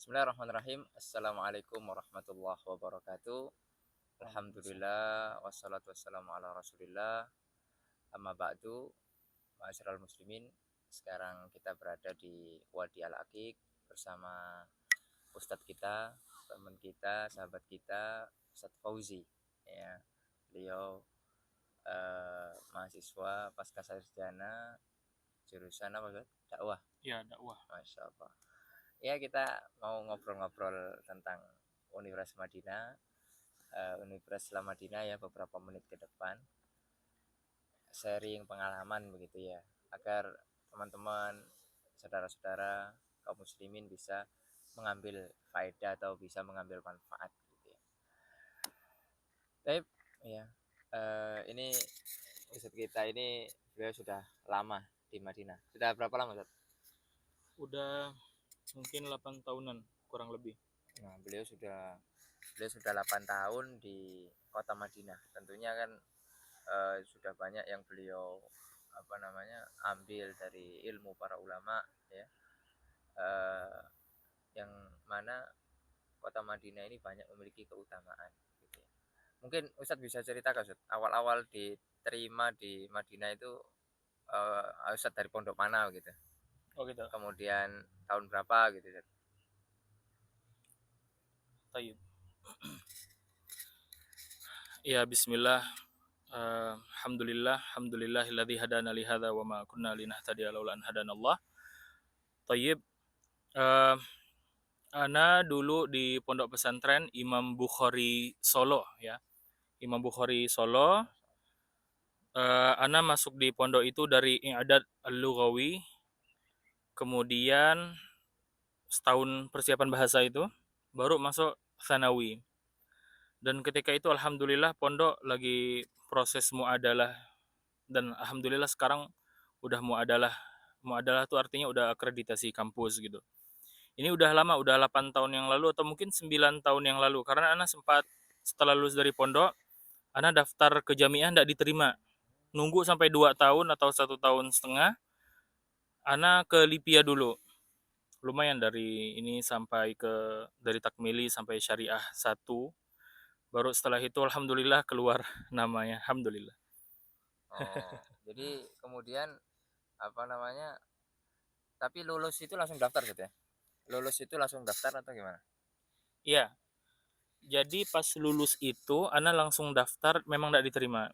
Bismillahirrahmanirrahim. Assalamualaikum warahmatullahi wabarakatuh. Waalaikumsalam. Alhamdulillah wassalatu wassalamu ala Rasulillah. Amma ba'du, ma'asyiral muslimin. Sekarang kita berada di Wadi Al-Aqiq bersama ustadz kita, teman kita, sahabat kita, Ustadz Fauzi. Ya, beliau mahasiswa pasca sarjana jurusan apa, Ustadz? Dakwah. Ya, dakwah. Masya Allah. Ya, kita mau ngobrol-ngobrol tentang Universitas Madinah, Universitas Islam Madinah ya, beberapa menit ke depan, sharing pengalaman begitu ya, agar teman-teman, saudara-saudara kaum muslimin bisa mengambil faedah atau bisa mengambil manfaat gitu ya. Tapi ya, ini Ustadz kita ini beliau sudah lama di Madinah. Sudah berapa lama, Ustadz? Udah mungkin 8 tahunan kurang lebih. Nah, beliau sudah 8 tahun di kota Madinah. Tentunya kan sudah banyak yang beliau ambil dari ilmu para ulama ya. Eh, yang mana kota Madinah ini banyak memiliki keutamaan gitu ya. Mungkin Ustadz bisa cerita Ustadz, awal-awal diterima di Madinah itu Ustadz dari pondok mana gitu. Oh gitu. Kemudian tahun berapa gitu Ustadz. Tayyib. Ya, bismillah. Alhamdulillahilladzi hadana li hadza wa ma kunna linahtadiya laula an hadanallah. Tayyib. Eh, ana dulu di Pondok Pesantren Imam Bukhari Solo ya. Imam Bukhari Solo. Ana masuk di pondok itu dari i'dad al-lughawi. Kemudian setahun persiapan bahasa itu baru masuk Tsanawi. Dan ketika itu alhamdulillah pondok lagi proses muadalah, dan alhamdulillah sekarang udah muadalah. Muadalah itu artinya udah akreditasi kampus gitu. Ini udah lama, udah 8 tahun yang lalu atau mungkin 9 tahun yang lalu, karena ana sempat setelah lulus dari pondok, ana daftar ke jamiah ndak diterima. Nunggu sampai 2 tahun atau 1 tahun setengah, ana ke Lipia dulu. Lumayan dari ini sampai ke dari takmili sampai syariah 1. Baru setelah itu alhamdulillah keluar namanya, alhamdulillah. Oh, jadi kemudian apa namanya? Tapi lulus itu langsung daftar gitu ya? Lulus itu langsung daftar atau gimana? Iya, jadi pas lulus itu ana langsung daftar, memang tidak diterima.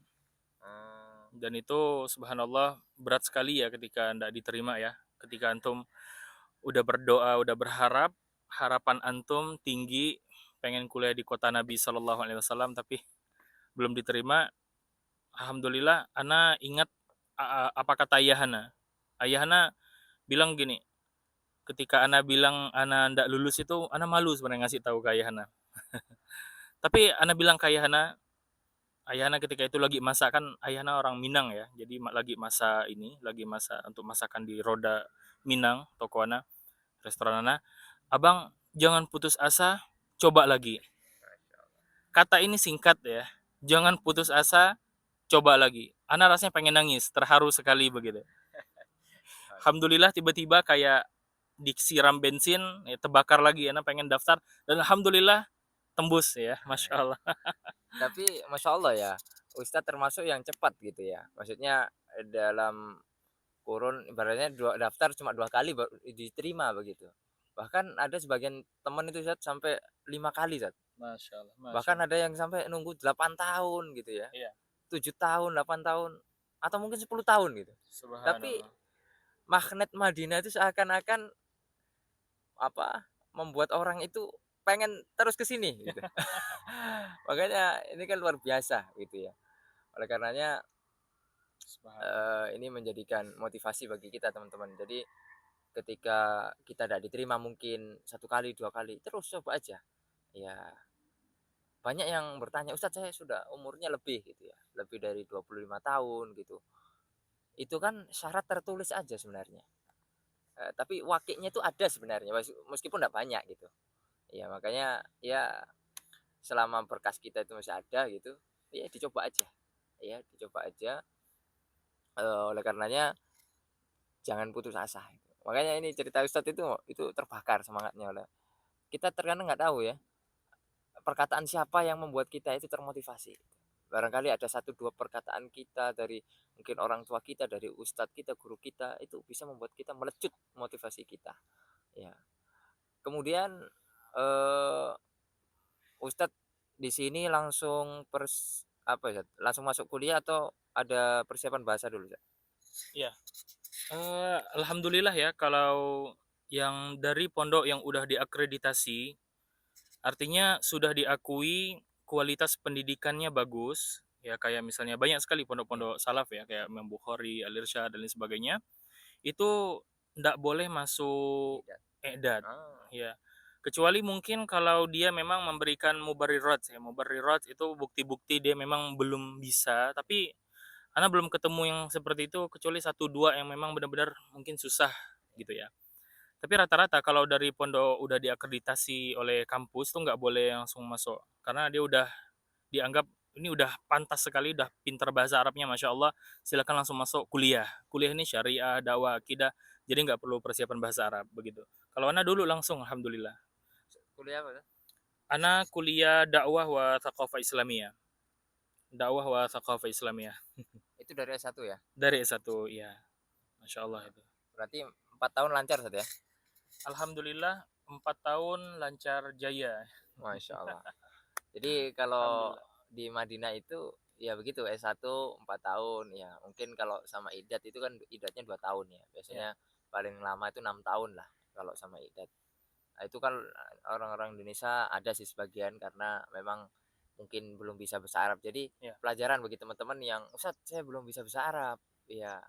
Hmm, Dan itu subhanallah berat sekali ya ketika tidak diterima ya. Ketika antum udah berdoa, udah berharap, harapan antum tinggi pengen kuliah di kota Nabi Shallallahu Alaihi Wasallam, tapi belum diterima. Alhamdulillah, ana ingat apa kata ayahana. Ayahana bilang gini, ketika ana bilang ana ndak lulus itu, ana malu sebenarnya ngasih tahu ke ayahana. Tapi ana bilang ke ayahana ketika itu lagi masak, kan ayahana orang Minang ya, jadi lagi masak ini, lagi masak untuk masakan di Roda Minang, toko ana, restoran ana. Abang jangan putus asa, coba lagi. Masya Allah. Kata ini singkat ya, jangan putus asa, coba lagi. Ana rasanya pengen nangis, terharu sekali begitu. Alhamdulillah tiba-tiba kayak disiram bensin, ya, terbakar lagi. Ana pengen daftar dan alhamdulillah tembus ya, masya Allah. Tapi Masya Allah ya, Ustadz termasuk yang cepat gitu ya. Maksudnya dalam kurun ibaratnya daftar cuma 2 kali baru diterima begitu. Bahkan ada sebagian teman itu Ustadz sampai 5 kali Ustadz. Masya Allah, masya Bahkan Allah. ada yang sampai nunggu 8 tahun gitu ya. Iya, 7 tahun, 8 tahun atau mungkin 10 tahun gitu. Tapi subhanallah. magnet Madinah itu seakan-akan apa membuat orang itu pengen terus ke sini gitu. Makanya ini kan luar biasa gitu ya. Oleh karenanya Subhanallah. ini menjadikan motivasi bagi kita teman-teman. Jadi ketika kita tidak diterima mungkin 1 kali 2 kali terus coba aja. Ya banyak yang bertanya, Ustadz saya sudah umurnya lebih gitu ya, lebih dari 25 tahun gitu. Itu kan syarat tertulis aja sebenarnya. Tapi wakilnya itu ada sebenarnya meskipun tidak banyak gitu. Ya makanya ya selama berkas kita itu masih ada gitu, ya dicoba aja. Ya dicoba aja. Oleh karenanya jangan putus asa. Makanya ini cerita Ustadz itu terbakar semangatnya oleh kita terkadang nggak tahu ya, perkataan siapa yang membuat kita itu termotivasi. Barangkali ada satu 2 perkataan kita dari mungkin orang tua kita, dari ustadz kita, guru kita, itu bisa membuat kita melecut motivasi kita, ya. Kemudian, eee, ustadz di sini langsung apa ya, langsung masuk kuliah atau ada persiapan bahasa dulu, Ustaz? Iya, alhamdulillah ya kalau yang dari pondok yang udah diakreditasi, artinya sudah diakui kualitas pendidikannya bagus, ya kayak misalnya banyak sekali Ya, pondok-pondok salaf ya, kayak Imam Bukhari, Al-Irsyad dan lain sebagainya, itu ndak boleh masuk tidak. i'dad, Ah, ya. Kecuali mungkin kalau dia memang memberikan mubarrirat ya, mubarrirat itu bukti-bukti dia memang belum bisa, tapi karena belum ketemu yang seperti itu kecuali satu 2 yang memang benar-benar mungkin susah gitu ya. Tapi rata-rata kalau dari pondok udah diakreditasi oleh kampus tuh nggak boleh langsung masuk. Karena dia udah dianggap ini udah pantas sekali, udah pintar bahasa Arabnya Masya Allah, silakan langsung masuk kuliah. Kuliah ini syariah, dakwah, akidah, jadi nggak perlu persiapan bahasa Arab begitu. Kalau Ana dulu langsung Alhamdulillah. kuliah apa, Ustaz? Ana kuliah dakwah wa thaqafah Islamiyah. Dakwah wa thaqafah Islamiyah. Itu dari S1 ya? Dari S1 ya. Masya Allah Ah, itu. berarti 4 tahun lancar, Ustaz, ya? Alhamdulillah 4 tahun lancar jaya. Masya Allah. Jadi kalau Alhamdulillah. di Madinah itu ya begitu S1 4 tahun ya. Mungkin kalau sama idat itu kan idatnya 2 tahun ya. Ya, Biasanya paling lama itu 6 tahun lah kalau sama idat. Nah, itu kan orang-orang Indonesia ada sih sebagian karena memang mungkin belum bisa bahasa Arab. Jadi ya, pelajaran bagi teman-teman yang Ustadz saya belum bisa bahasa Arab. Ya,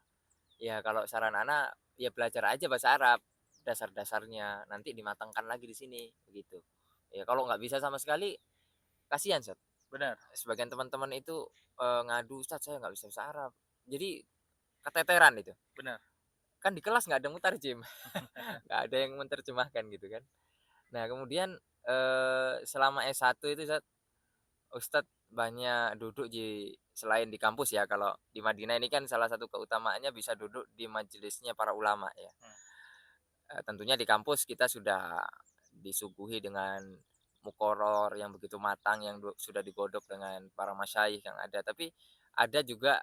ya kalau saran anak ya belajar aja bahasa Arab dasar-dasarnya nanti dimatangkan lagi di sini begitu. Ya kalau nggak bisa sama sekali kasihan Ustaz. benar, Sebagian teman-teman itu ngadu Ustadz saya nggak bisa bahasa Arab. Jadi keteteran itu. benar. Kan di kelas nggak ada mutarjem, nggak ada yang menerjemahkan gitu kan. Nah kemudian selama S1 itu Ustadz banyak duduk selain di kampus ya kalau di Madinah ini kan salah satu keutamaannya bisa duduk di majelisnya para ulama ya. Hmm. Tentunya di kampus kita sudah disuguhi dengan mukoror yang begitu matang yang sudah digodok dengan para masyayikh yang ada. Tapi ada juga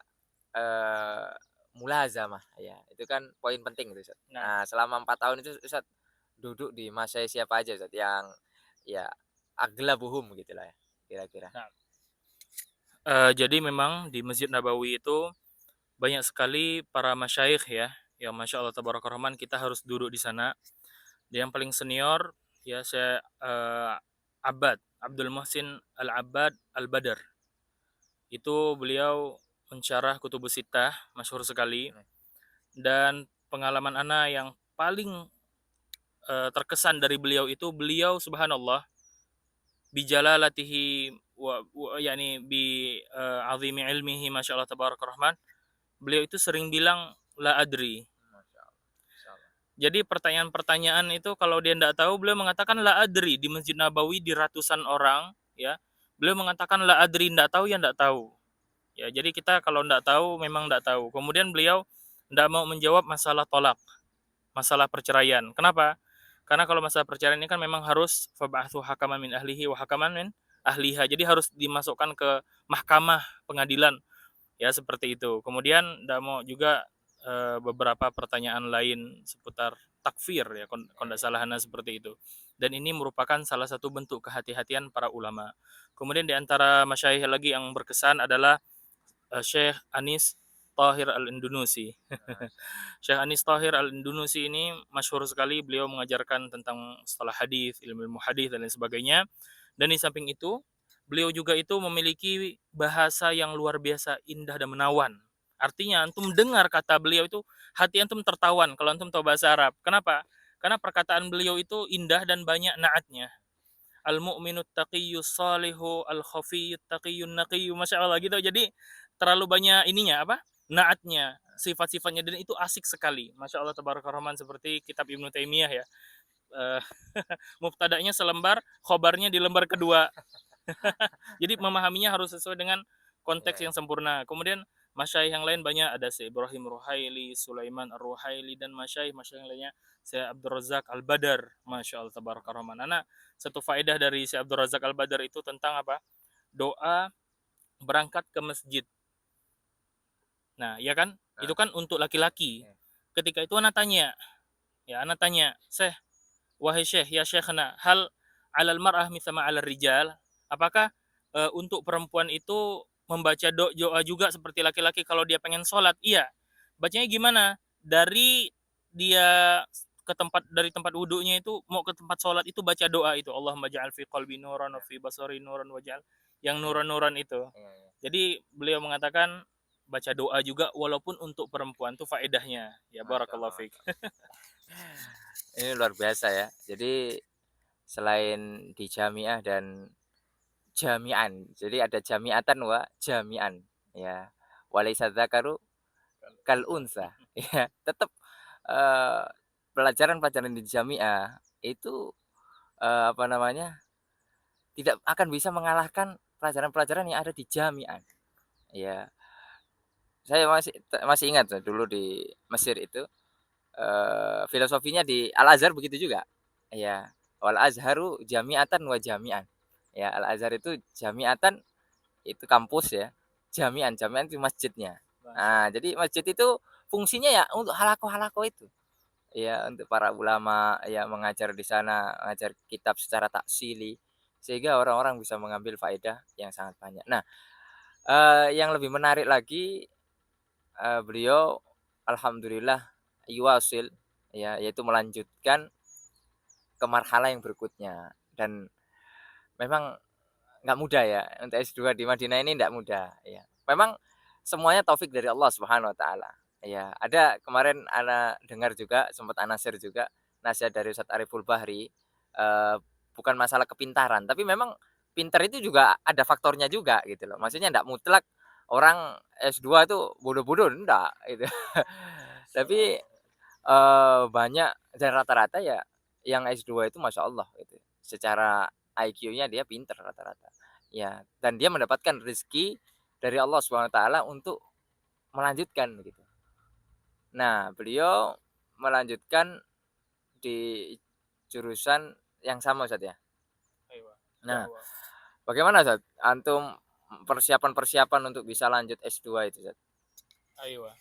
eh, mulazamah ya. Itu kan poin penting itu Ustaz. Nah, Nah, selama 4 tahun itu Ustaz duduk di masyayikh siapa aja Ustaz yang ya aglabuhum gitu lah ya kira-kira. nah, jadi memang di Masjid Nabawi itu banyak sekali para masyayikh ya, yang Masya Allah Tabaraka Rahman kita harus duduk di sana. Dia yang paling senior ya saya Abbad Abdul Muhsin Al-Abbad Al-Badar. Itu beliau mensyarah Kutubus Sittah, masyhur sekali. Dan pengalaman ana yang paling terkesan dari beliau itu beliau subhanallah bijalalatihi wa yakni bi azimi ilmihi masyaallah tabaraka rahman. Beliau itu sering bilang la adri. Masya Allah. Masya Allah. Jadi pertanyaan-pertanyaan itu kalau dia tidak tahu beliau mengatakan la adri di Masjid Nabawi di ratusan orang ya. Beliau mengatakan la adri tidak tahu ya tidak tahu. Ya, jadi kita kalau tidak tahu memang tidak tahu. Kemudian beliau tidak mau menjawab masalah tolak, masalah perceraian. Kenapa? Karena kalau masalah perceraian ini kan memang harus fab'athu hakaman min ahlihi wa hakaman min ahliha. Jadi harus dimasukkan ke mahkamah pengadilan ya seperti itu. Kemudian tidak mau juga beberapa pertanyaan lain seputar takfir ya kondak salahana seperti itu. Dan ini merupakan salah satu bentuk kehati-hatian para ulama. Kemudian di antara masyayikh lagi yang berkesan adalah Syekh Anis Tahir Al-Indonusi. Syekh Anis Tahir Al-Indonusi ini masyhur sekali, beliau mengajarkan tentang istilah hadis, ilmu hadis dan lain sebagainya. Dan di samping itu, beliau juga itu memiliki bahasa yang luar biasa indah dan menawan. Artinya antum dengar kata beliau itu hati antum tertawan kalau antum tahu bahasa Arab. Kenapa? Karena perkataan beliau itu indah dan banyak naatnya. Al-mu'minut taqiyyus salihu al-khafiyyut taqiyyun naqiyyu Masya Allah gitu. Jadi terlalu banyak ininya apa? Naatnya, sifat-sifatnya dan itu asik sekali. Masya Allah tabaraka rahman seperti kitab Ibnu Taimiyah ya. Uh, mubtada'nya selembar, khobarnya di lembar kedua. Jadi memahaminya harus sesuai dengan Ya, konteks ya. yang sempurna. Kemudian Masyayikh yang lain banyak, ada Syekh Ibrahim Ruhaili, Sulaiman Ar-Ruhaili, dan masyayikh yang lainnya, Syekh Abdul Razak Al-Badar, Masya Allah tabaraka rahman. Anak satu faedah dari Syekh Abdul Razak Al-Badar itu tentang apa? Doa berangkat ke masjid. Nah, ya kan? Itu Heeh, kan untuk laki-laki. iya. Ketika itu anak tanya, Syekh, wahai Syekh, ya Syekhna, hal alal mar'ah mithla alal rijal? Apakah untuk perempuan itu membaca doa juga seperti laki-laki kalau dia pengen sholat? Iya. Bacanya gimana? Dari dia dari tempat wudhunya itu mau ke tempat sholat itu baca doa itu, Allahumma ja'al fi qalbi nuran wa Nah, fi basari nuran waj'al, yang iya, nuran-nuran itu. iya, iya. Jadi beliau mengatakan baca doa juga walaupun untuk perempuan tuh faedahnya. Ya Masya barakallahu Allah, fiik. Masya Allah. Ini luar biasa ya. Jadi selain di jamiah dan jami'an, jadi ada jami'atan wa jami'an, ya. Walaisa dzakaru kal unsa, ya. Tetap pelajaran-pelajaran di jamiah itu, apa namanya, tidak akan bisa mengalahkan pelajaran-pelajaran yang ada di jamiah, ya. Saya masih ingat dulu di Mesir itu, filosofinya di Al-Azhar begitu juga. Ya, wal azharu jami'atan wa jami'an. Ya, Al-Azhar itu jami'atan itu kampus ya, jami'an itu masjidnya. Masya Nah, Allah. jadi masjid itu fungsinya ya untuk halaqah-halaqah itu. Ya, untuk para ulama ya mengajar di sana, mengajar kitab secara taksili sehingga orang-orang bisa mengambil faedah yang sangat banyak. Nah, yang lebih menarik lagi, beliau alhamdulillah yuwasil ya, yaitu melanjutkan ke marhalah yang berikutnya dan memang nggak mudah ya untuk S2 di Madinah ini nggak mudah ya. Memang semuanya taufik dari Allah Subhanahu wa taala. Ya, ada kemarin ana dengar juga sempat ana share juga nasihat dari Ustadz Ariful Bahri, bukan masalah kepintaran, tapi memang pintar itu juga ada faktornya juga gitu loh. Hmm. Maksudnya nggak mutlak orang S2 itu bodoh-bodoh, enggak gitu. Tapi banyak dan rata-rata ya yang S2 itu Masya Allah gitu. Secara IQ-nya dia pinter rata-rata. Ya, dan dia mendapatkan rezeki dari Allah Subhanahu wa taala untuk melanjutkan begitu. Nah, beliau melanjutkan di jurusan yang sama Ustaz ya. Aywa. Nah, Dakwah. bagaimana Ustaz antum persiapan-persiapan untuk bisa lanjut S2 itu Ustaz? Aywa.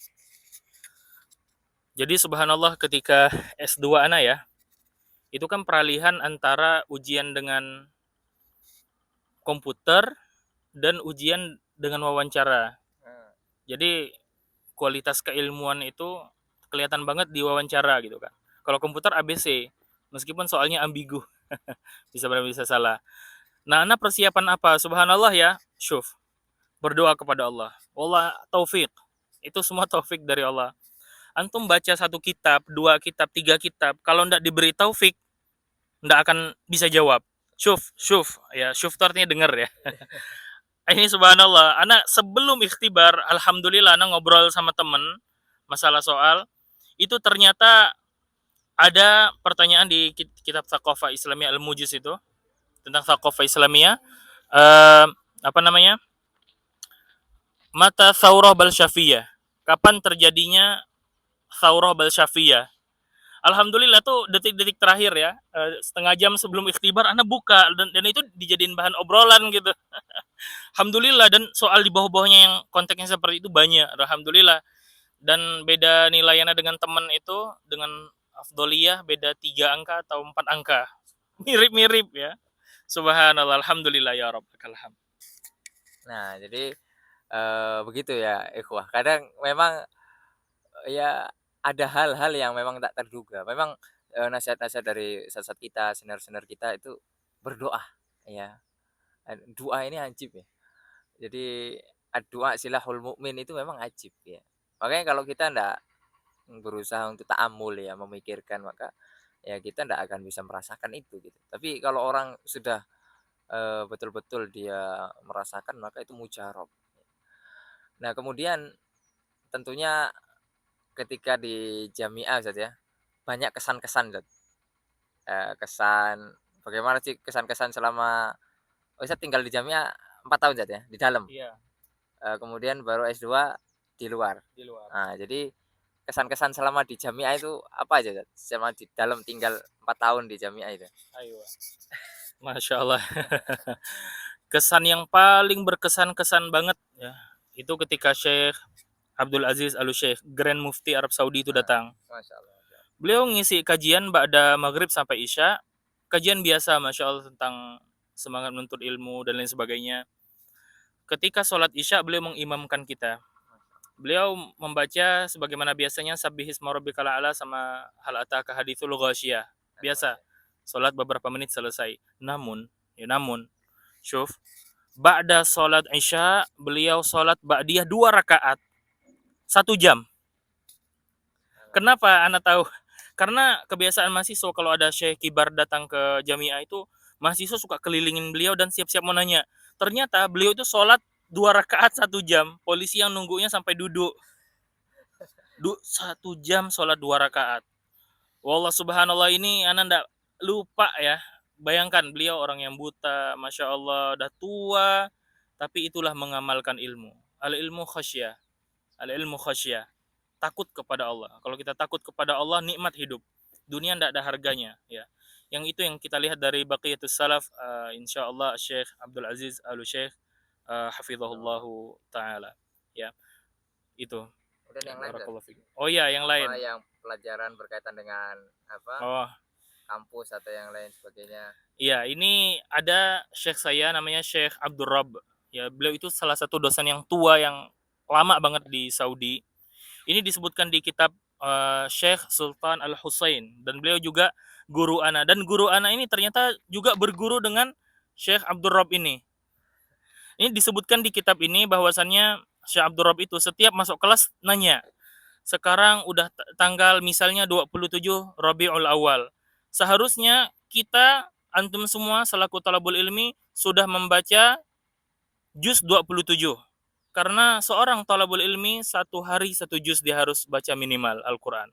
Jadi subhanallah ketika S2 ana ya, itu kan peralihan antara ujian dengan komputer dan ujian dengan wawancara. Nah, Jadi kualitas keilmuan itu kelihatan banget di wawancara gitu kan. Kalau komputer ABC, meskipun soalnya ambigu, bisa benar bisa salah. Nah, anak persiapan apa? Subhanallah ya, syuf, berdoa kepada Allah. Allah taufik. Itu semua taufik dari Allah. Antum baca satu kitab, dua kitab, tiga kitab, kalau ndak diberi taufik, ndak akan bisa jawab. Syuf, ya, syuf itu artinya dengar ya. Ini subhanallah, anak sebelum ikhtibar, alhamdulillah anak ngobrol sama temen masalah soal, itu ternyata ada pertanyaan di kitab Thaqafah Islamiyah Al-Mujiz itu tentang Thaqafah Islamiyah, eh, apa namanya, mata Thawrah Balsyafiyah, kapan terjadinya Thawrah Balsyafiyah. Alhamdulillah tuh detik-detik terakhir ya, setengah jam sebelum ikhtibar anak buka, dan itu dijadiin bahan obrolan gitu. Alhamdulillah, dan soal di bawah-bawahnya yang konteksnya seperti itu banyak, alhamdulillah. Dan beda nilainya dengan teman itu, dengan afdoliyah beda 3 angka atau 4 angka, mirip-mirip ya. Subhanallah, alhamdulillah ya Rabb. nah, jadi begitu ya ikhwah. Kadang memang ya ada hal-hal yang memang tak terduga. Memang nasihat-nasihat dari sahabat kita, senior-senior kita itu berdoa ya. Doa ini ajib ya. Jadi doa silahul mukmin itu memang ajib ya. Makanya kalau kita ndak berusaha untuk ta'amul ya, memikirkan maka ya kita ndak akan bisa merasakan itu gitu. Tapi kalau orang sudah betul-betul dia merasakan maka itu mujarab. Nah, kemudian tentunya ketika di jamiah Ustaz ya, banyak kesan-kesan Ustaz. Kesan bagaimana sih kesan-kesan selama Ustaz tinggal di jamiah 4 tahun Ustaz ya, di dalam. Iya. Kemudian baru S2 di luar. Di luar. Nah, jadi kesan-kesan selama di jamiah itu apa aja, Ustaz? Selama di dalam tinggal 4 tahun di jamiah itu? Ayo. Masya Allah. Kesan yang paling berkesan-kesan banget ya, itu ketika Syekh Abdul Aziz Al-Syekh, Grand Mufti Arab Saudi itu Nah, datang. Masya Allah, Masya Allah. Beliau ngisi kajian ba'da maghrib sampai isya, kajian biasa Masya Allah tentang semangat menuntut ilmu dan lain sebagainya. Ketika sholat isya beliau mengimamkan kita. Beliau membaca sebagaimana biasanya Sabbihisma rabbikal a'la sama Hal ataka haditsul ghasyiyah. Biasa. Sholat beberapa menit selesai. Namun, syuf, ba'da sholat isya beliau sholat ba'diyah 2 rakaat 1 jam. Kenapa Anda tahu? Karena kebiasaan mahasiswa kalau ada Syekh Kibar datang ke jamiah itu, mahasiswa suka kelilingin beliau dan siap-siap mau nanya. Ternyata beliau itu sholat 2 rakaat 1 jam. Polisi yang nunggunya sampai duduk. 1 jam sholat 2 rakaat. Wallah subhanallah, ini Anda ndak lupa ya. Bayangkan beliau orang yang buta, Masya Allah, udah tua, tapi itulah mengamalkan ilmu. Al-ilmu khasyah. Al-ilmu khasyah. Takut kepada Allah. Kalau kita takut kepada Allah, nikmat hidup. Dunia tidak ada harganya. Ya. Yang itu yang kita lihat dari Baqiyatus Salaf, insya Allah Syekh Abdul Aziz Al-Syekh, hafizahullahu ta'ala. Ya, itu. Kemudian yang lain, Ustaz? Barakallahu fiik. Oh iya, yang lain. Apa yang pelajaran berkaitan dengan apa? Oh, Kampus atau yang lain sebagainya. iya, ini ada Syekh saya namanya Syekh Abdul Rabb. Ya, beliau itu salah satu dosen yang tua yang lama banget di Saudi. Ini disebutkan di kitab Syekh Sultan Al-Husain, dan beliau juga guru ana, dan guru ana ini ternyata juga berguru dengan Syekh Abdul Rabb ini. Ini disebutkan di kitab ini bahwasannya Syekh Abdul Rabb itu setiap masuk kelas nanya, sekarang udah tanggal misalnya 27 Rabiul Awal. Seharusnya kita antum semua selaku talabul ilmi sudah membaca juz 27. Karena seorang talabul ilmi 1 hari 1 juz dia harus baca minimal Al-Quran.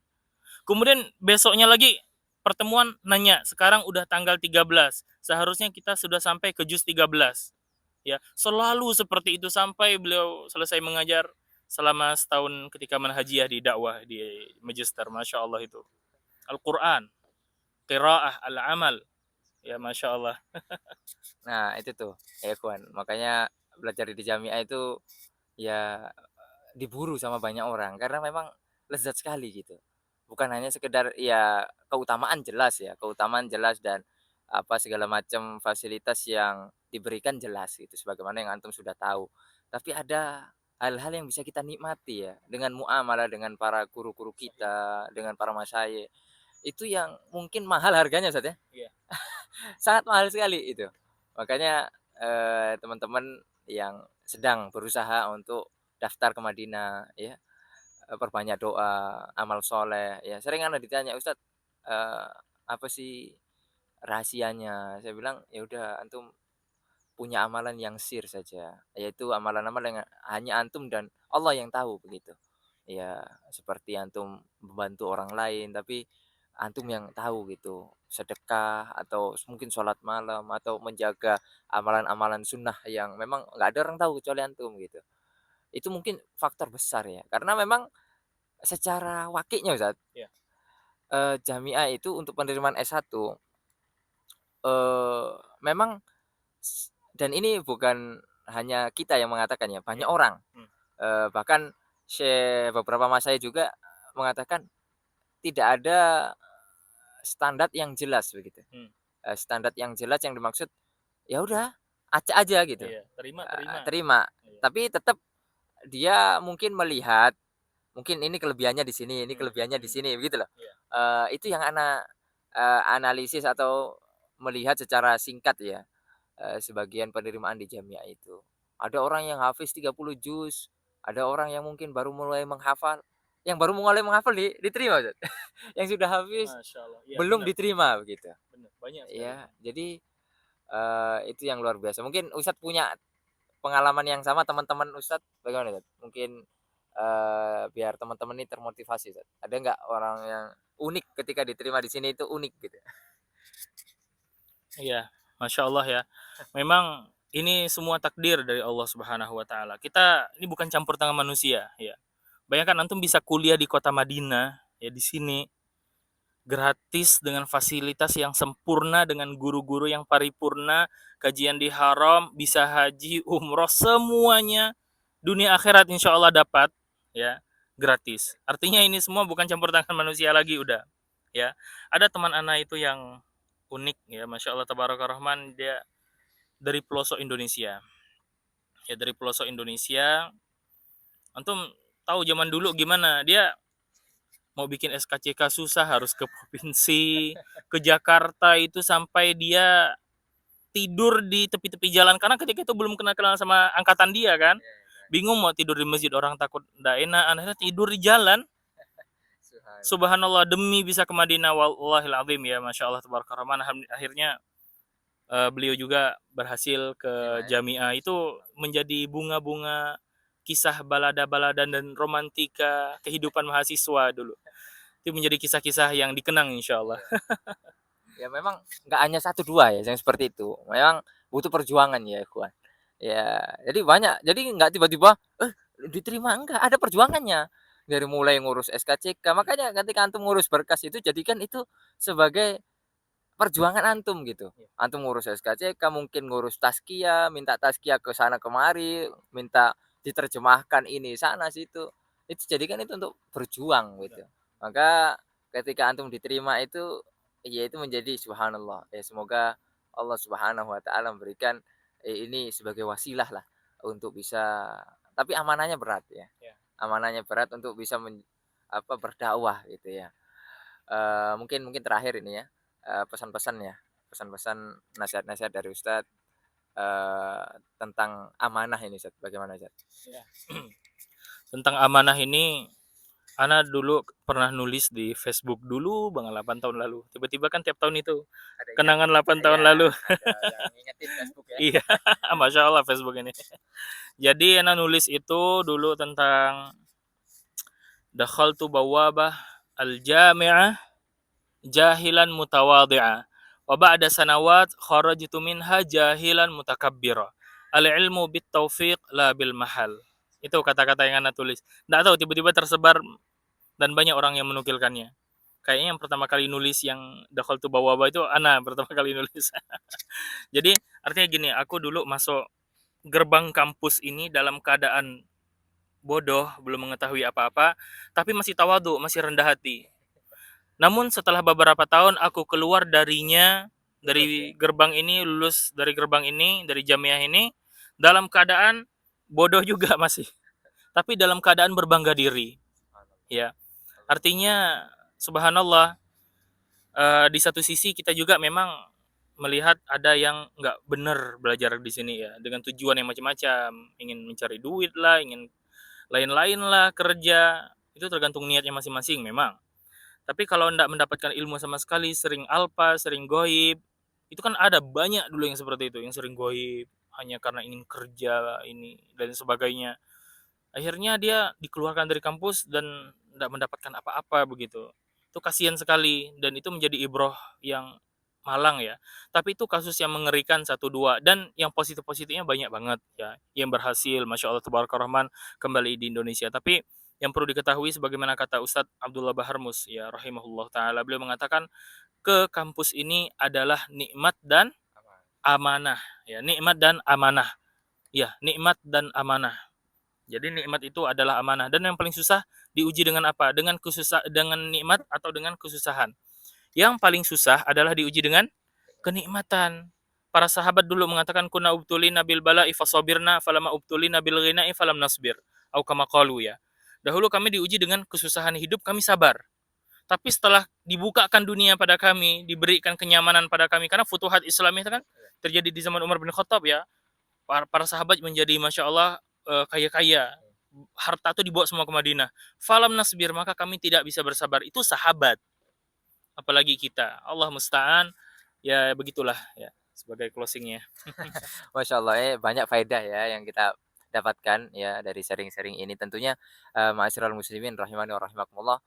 Kemudian besoknya lagi pertemuan nanya, sekarang udah tanggal 13. Seharusnya kita sudah sampai ke juz 13. Ya, selalu seperti itu sampai beliau selesai mengajar selama setahun ketika manhajiyah di dakwah di Magister. Masya Allah itu. Al-Quran, qiraah, al-amal. Ya, Masya Allah. Nah, itu tuh, ya kawan. Makanya belajar di jamiah itu ya diburu sama banyak orang karena memang lezat sekali gitu. Bukan hanya sekedar ya keutamaan jelas ya, keutamaan jelas dan apa segala macam fasilitas yang diberikan jelas gitu sebagaimana yang antum sudah tahu. Tapi ada hal-hal yang bisa kita nikmati ya dengan muamalah dengan para guru-guru kita, dengan para masyayikh. Itu yang mungkin mahal harganya Ustaz ya. Iya. Sangat mahal sekali itu. Makanya teman-teman yang sedang berusaha untuk daftar ke Madinah ya, perbanyak doa, amal soleh ya. Sering ana ditanya, "Ustadz, apa sih rahasianya?" Saya bilang, "Ya udah antum punya amalan yang sir saja, yaitu amalan-amalan yang hanya antum dan Allah yang tahu," begitu. Ya, seperti antum membantu orang lain tapi antum yang tahu gitu, sedekah atau mungkin sholat malam atau menjaga amalan-amalan sunnah yang memang nggak ada orang tahu kecuali antum gitu. Itu mungkin faktor besar ya, karena memang secara wakilnya Ustaz, Iya. jamiah itu untuk penerimaan S1, memang dan ini bukan hanya kita yang mengatakan ya, banyak Iya. orang, Hmm. bahkan beberapa mas saya juga mengatakan tidak ada standar yang jelas begitu. Hmm. Standar yang jelas yang dimaksud, ya udah acak aja gitu, Iya, terima. terima. Iya. Tapi tetap dia mungkin melihat, mungkin ini kelebihannya di sini, ini Hmm. kelebihannya di sini, begitu loh. Iya. Itu yang ana analisis atau melihat secara singkat ya, sebagian penerimaan di jamiah itu. Ada orang yang hafiz 30 juz, ada orang yang mungkin baru mulai menghafal. Yang baru mulai menghafal diterima, Ustaz. Yang sudah hafiz Masya Allah. Iya, belum benar. diterima begitu. Benar. Banyak sekali. Ya, jadi itu yang luar biasa. Mungkin Ustadz punya pengalaman yang sama teman-teman Ustadz bagaimana Ustadz? Mungkin biar teman-teman ini termotivasi Ustadz. Ada nggak orang yang unik ketika diterima di sini itu unik gitu? Iya, Masya Allah ya. Memang ini semua takdir dari Allah Subhanahu wa taala. Kita ini bukan campur tangan manusia, ya. Bayangkan antum bisa kuliah di kota Madinah, ya di sini gratis dengan fasilitas yang sempurna, dengan guru-guru yang paripurna, kajian di haram, bisa haji, umroh, semuanya dunia akhirat insya Allah dapat, ya, gratis. Artinya ini semua bukan campur tangan manusia lagi, udah, ya. Ada teman anak itu yang unik, ya, masya Allah tabaraka rahman, dia dari pelosok Indonesia, ya, dari pelosok Indonesia. Antum tahu zaman dulu gimana, dia mau bikin SKCK susah, harus ke provinsi, ke Jakarta, itu sampai dia tidur di tepi-tepi jalan karena ketika itu belum kenal-kenal sama angkatan dia kan. Iya, iya, Bingung mau tidur di masjid, orang takut ndak enak, akhirnya tidur di jalan. subhanallah. Subhanallah, demi bisa ke Madinah, wallahil azim, ya, masya Allah tabarakallah. Akhirnya beliau juga berhasil Terima ke ya. Jamiah. Itu menjadi bunga-bunga kisah balada-balada dan romantika kehidupan mahasiswa dulu. Itu menjadi kisah-kisah yang dikenang insya Allah. Iya. Ya memang nggak hanya satu dua ya yang seperti itu. Memang butuh perjuangan ya, ikhwan. Ya, jadi banyak. Jadi nggak tiba-tiba diterima, enggak, ada perjuangannya. Dari mulai ngurus SKCK, makanya ketika antum ngurus berkas itu jadikan itu sebagai perjuangan antum gitu. Antum ngurus SKCK, mungkin ngurus tazkiyah, minta tazkiyah ke sana kemari, minta diterjemahkan ini sana situ. Itu jadikan itu untuk berjuang gitu. Maka ketika antum diterima itu, ya itu menjadi subhanallah. Ya semoga Allah Subhanahu wa taala memberikan ini sebagai wasilah lah untuk bisa, tapi amanahnya berat ya. Ya. Amanahnya berat untuk bisa berdakwah gitu ya. Mungkin mungkin terakhir ini ya, pesan-pesan ya, pesan-pesan nasihat-nasihat dari Ustadz, tentang amanah ini Ustadz, bagaimana Ustadz? Ya. Tentang amanah ini, Ana dulu pernah nulis di Facebook dulu bang 8 tahun lalu. Tiba-tiba kan tiap tahun itu Ada ingat? kenangan 8 tahun Iya, lalu. ada yang ngingetin Facebook ya? Iya, masya Allah Facebook ini. Jadi Ana nulis itu dulu tentang dakhaltu bawabah al-jami'ah jahilan mutawadhi'a wa ba'da sanawat kharajtu minha jahilan mutakabbira. Al-ilmu bit taufiq la bil mahal. Itu kata-kata yang Ana tulis. Nggak tahu tiba-tiba tersebar dan banyak orang yang menukilkannya. Kayaknya yang pertama kali nulis yang dakhaltu bawabah itu Ana pertama kali nulis. Jadi artinya gini, aku dulu masuk gerbang kampus ini dalam keadaan bodoh, belum mengetahui apa-apa, tapi masih tawadu, masih rendah hati. Namun setelah beberapa tahun aku keluar darinya, Lulus ya? dari gerbang ini, lulus dari gerbang ini, dari jamiah ini, dalam keadaan bodoh juga masih, tapi dalam keadaan berbangga diri. Ya, artinya subhanallah, di satu sisi kita juga memang melihat ada yang nggak benar belajar di sini ya, dengan tujuan yang macam-macam, ingin mencari duit lah, ingin lain-lain lah, kerja, itu tergantung niatnya masing-masing memang. Tapi kalau tidak mendapatkan ilmu sama sekali, sering alpa, sering goib, itu kan ada banyak dulu yang seperti itu, yang sering goib hanya karena ingin kerja ini dan sebagainya. Akhirnya dia dikeluarkan dari kampus dan tidak mendapatkan apa-apa begitu. Itu kasihan sekali dan itu menjadi ibroh yang malang ya. Tapi itu kasus yang mengerikan satu dua, dan yang positif-positifnya banyak banget ya. Yang berhasil, masya Allah tabaraka rahman, kembali di Indonesia. Tapi yang perlu diketahui sebagaimana kata Ustadz Abdullah Baharmus ya rahimahullah taala, beliau mengatakan ke kampus ini adalah nikmat dan amanah, ya, nikmat dan amanah. Ya, nikmat dan amanah. Jadi nikmat itu adalah amanah, dan yang paling susah diuji dengan apa? Dengan nikmat atau dengan kesusahan. Yang paling susah adalah diuji dengan kenikmatan. Para sahabat dulu mengatakan kunna ubtulina bil bala'i fasabirna falama ubtulina bil ghina'i falam nasbir. Au kama qalu ya. Dahulu kami diuji dengan kesusahan hidup, kami sabar. Tapi setelah dibukakan dunia pada kami, diberikan kenyamanan pada kami, karena futuhat Islam itu kan terjadi di zaman Umar bin Khattab ya. Para sahabat menjadi masya Allah kaya-kaya, harta itu dibawa semua ke Madinah. Falam nasbir, maka kami tidak bisa bersabar. Itu sahabat, apalagi kita. Allah musta'an. Ya begitulah ya sebagai closingnya. Masya Allah, banyak faedah ya yang kita dapatkan ya dari sharing-sharing ini. Tentunya ma'asyiral muslimin rahimani wa rahimakumullah,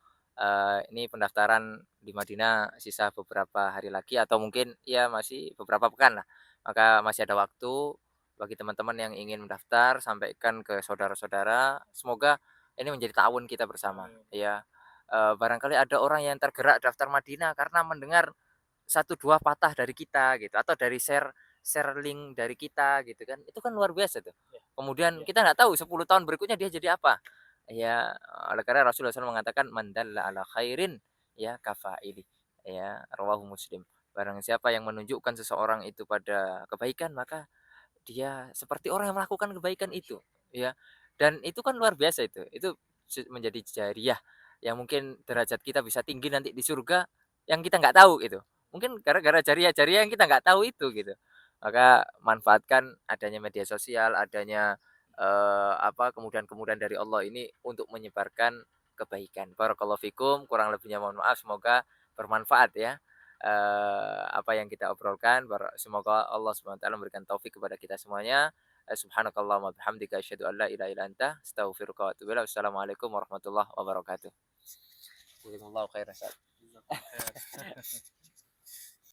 ini pendaftaran di Madinah sisa beberapa hari lagi atau mungkin ya masih beberapa pekan lah. Maka masih ada waktu bagi teman-teman yang ingin mendaftar, sampaikan ke saudara-saudara. Semoga ini menjadi ta'awun kita bersama, Amin. ya. Barangkali ada orang yang tergerak daftar Madinah karena mendengar satu 2 patah dari kita gitu, atau dari share share link dari kita gitu kan, itu kan luar biasa tuh. Ya, Kemudian ya. kita nggak tahu 10 tahun berikutnya dia jadi apa. Ya, oleh karena Rasulullah SAW mengatakan, "Man dalla ala khairin, ya kafaili." Ya, rawahu Muslim. Barang siapa yang menunjukkan seseorang itu pada kebaikan, maka dia seperti orang yang melakukan kebaikan Masya itu, Allah. ya. Dan itu kan luar biasa itu. Itu menjadi jariyah yang mungkin derajat kita bisa tinggi nanti di surga yang kita nggak tahu gitu. Mungkin gara-gara jariyah-jariyah yang kita nggak tahu itu gitu. Maka manfaatkan adanya media sosial, adanya kemudahan-kemudahan dari Allah ini untuk menyebarkan kebaikan. Barakallahu fikum, kurang lebihnya mohon maaf, semoga bermanfaat ya. Apa yang kita obrolkan, semoga Allah Subhanahu wa taala memberikan taufik kepada kita semuanya. Subhanakallahumma bihamdika asyhadu an la ilaha illa anta astaghfiruka wa atubu ilaik. Wassalamualaikum warahmatullahi wabarakatuh. Jazakumullahu khairan. Jazakallah khair.